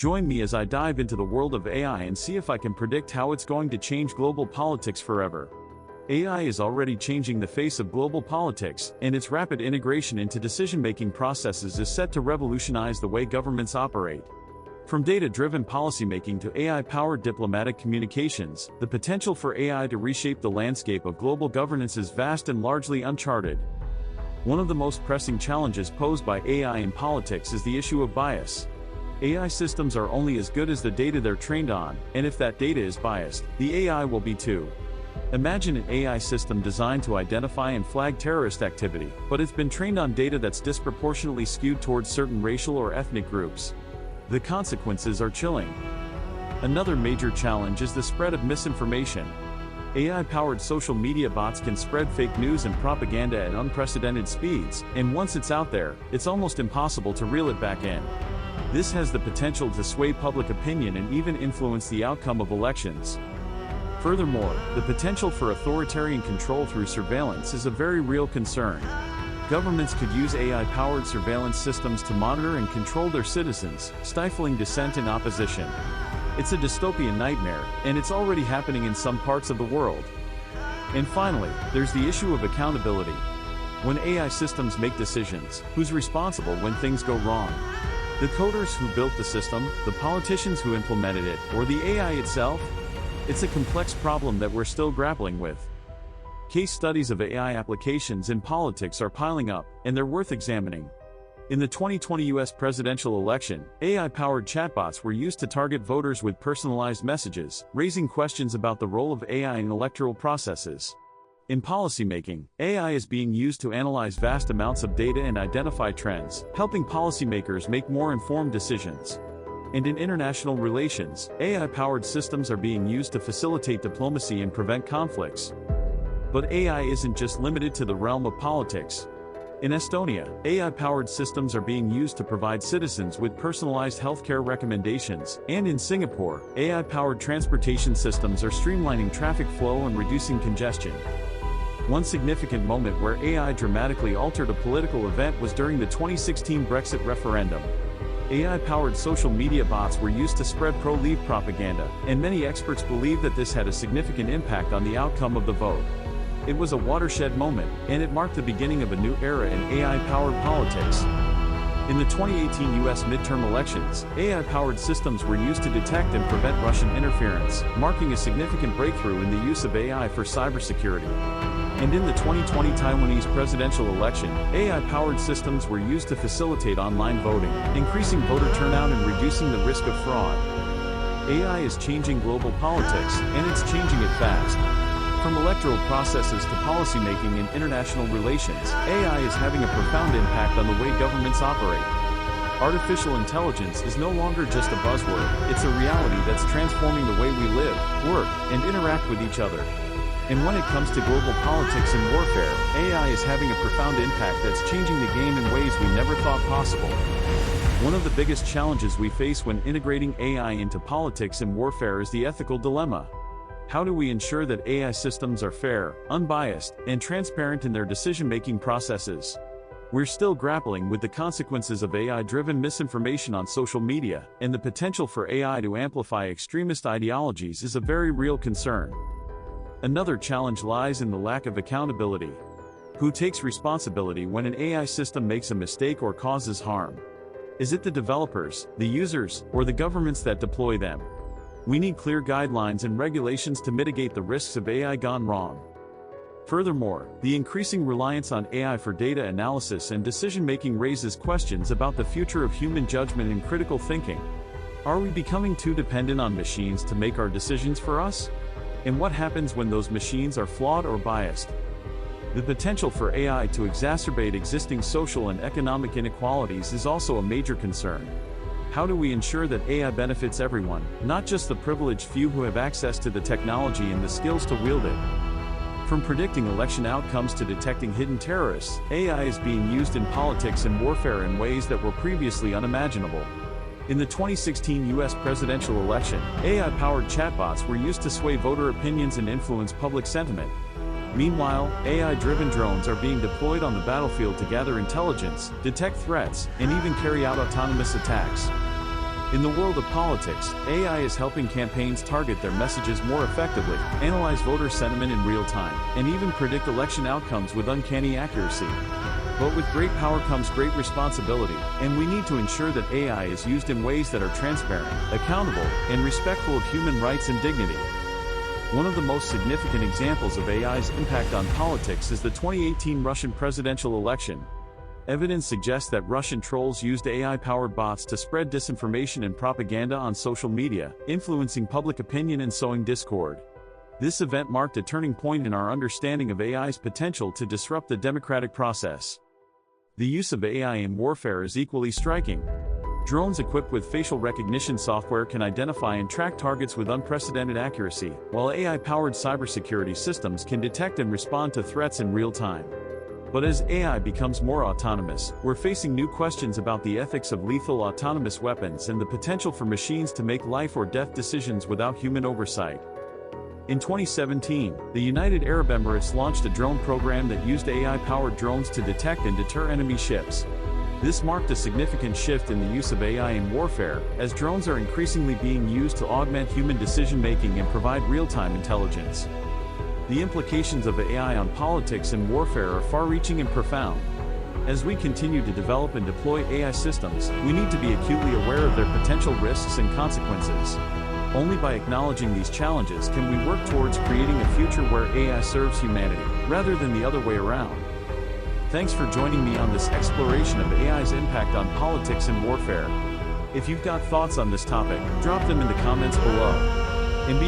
Join me as I dive into the world of AI and see if I can predict how it's going to change global politics forever. AI is already changing the face of global politics, and its rapid integration into decision-making processes is set to revolutionize the way governments operate. From data-driven policymaking to AI-powered diplomatic communications, the potential for AI to reshape the landscape of global governance is vast and largely uncharted. One of the most pressing challenges posed by AI in politics is the issue of bias. AI systems are only as good as the data they're trained on, and if that data is biased, the AI will be too. Imagine an AI system designed to identify and flag terrorist activity, but it's been trained on data that's disproportionately skewed towards certain racial or ethnic groups. The consequences are chilling. Another major challenge is the spread of misinformation. AI-powered social media bots can spread fake news and propaganda at unprecedented speeds, and once it's out there, it's almost impossible to reel it back in. This has the potential to sway public opinion and even influence the outcome of elections. Furthermore, the potential for authoritarian control through surveillance is a very real concern. Governments could use AI-powered surveillance systems to monitor and control their citizens, stifling dissent and opposition. It's a dystopian nightmare, and it's already happening in some parts of the world. And finally, there's the issue of accountability. When AI systems make decisions, who's responsible when things go wrong? The coders who built the system, the politicians who implemented it, or the AI itself? It's a complex problem that we're still grappling with. Case studies of AI applications in politics are piling up, and they're worth examining. In the 2020 US presidential election, AI-powered chatbots were used to target voters with personalized messages, raising questions about the role of AI in electoral processes. In policymaking, AI is being used to analyze vast amounts of data and identify trends, helping policymakers make more informed decisions. And in international relations, AI-powered systems are being used to facilitate diplomacy and prevent conflicts. But AI isn't just limited to the realm of politics. In Estonia, AI-powered systems are being used to provide citizens with personalized healthcare recommendations, and in Singapore, AI-powered transportation systems are streamlining traffic flow and reducing congestion. One significant moment where AI dramatically altered a political event was during the 2016 Brexit referendum. AI-powered social media bots were used to spread pro-Leave propaganda, and many experts believe that this had a significant impact on the outcome of the vote. It was a watershed moment, and it marked the beginning of a new era in AI-powered politics. In the 2018 US midterm elections, AI-powered systems were used to detect and prevent Russian interference, marking a significant breakthrough in the use of AI for cybersecurity. And in the 2020 Taiwanese presidential election, AI-powered systems were used to facilitate online voting, increasing voter turnout and reducing the risk of fraud. AI is changing global politics, and it's changing it fast. From electoral processes to policymaking and international relations, AI is having a profound impact on the way governments operate. Artificial intelligence is no longer just a buzzword, it's a reality that's transforming the way we live, work, and interact with each other. And when it comes to global politics and warfare, AI is having a profound impact that's changing the game in ways we never thought possible. One of the biggest challenges we face when integrating AI into politics and warfare is the ethical dilemma. How do we ensure that AI systems are fair, unbiased, and transparent in their decision-making processes? We're still grappling with the consequences of AI-driven misinformation on social media, and the potential for AI to amplify extremist ideologies is a very real concern. Another challenge lies in the lack of accountability. Who takes responsibility when an AI system makes a mistake or causes harm? Is it the developers, the users, or the governments that deploy them? We need clear guidelines and regulations to mitigate the risks of AI gone wrong. Furthermore, the increasing reliance on AI for data analysis and decision-making raises questions about the future of human judgment and critical thinking. Are we becoming too dependent on machines to make our decisions for us? And what happens when those machines are flawed or biased? The potential for AI to exacerbate existing social and economic inequalities is also a major concern. How do we ensure that AI benefits everyone, not just the privileged few who have access to the technology and the skills to wield it? From predicting election outcomes to detecting hidden terrorists, AI is being used in politics and warfare in ways that were previously unimaginable. In the 2016 US presidential election, AI-powered chatbots were used to sway voter opinions and influence public sentiment. Meanwhile, AI-driven drones are being deployed on the battlefield to gather intelligence, detect threats, and even carry out autonomous attacks. In the world of politics, AI is helping campaigns target their messages more effectively, analyze voter sentiment in real time, and even predict election outcomes with uncanny accuracy. But with great power comes great responsibility, and we need to ensure that AI is used in ways that are transparent, accountable, and respectful of human rights and dignity. One of the most significant examples of AI's impact on politics is the 2018 Russian presidential election. Evidence suggests that Russian trolls used AI-powered bots to spread disinformation and propaganda on social media, influencing public opinion and sowing discord. This event marked a turning point in our understanding of AI's potential to disrupt the democratic process. The use of AI in warfare is equally striking. Drones equipped with facial recognition software can identify and track targets with unprecedented accuracy, while AI-powered cybersecurity systems can detect and respond to threats in real time. But as AI becomes more autonomous, we're facing new questions about the ethics of lethal autonomous weapons and the potential for machines to make life or death decisions without human oversight. In 2017, the United Arab Emirates launched a drone program that used AI-powered drones to detect and deter enemy ships. This marked a significant shift in the use of AI in warfare, as drones are increasingly being used to augment human decision-making and provide real-time intelligence. The implications of AI on politics and warfare are far-reaching and profound. As we continue to develop and deploy AI systems, we need to be acutely aware of their potential risks and consequences. Only by acknowledging these challenges can we work towards creating a future where AI serves humanity, rather than the other way around. Thanks for joining me on this exploration of AI's impact on politics and warfare. If you've got thoughts on this topic, drop them in the comments below.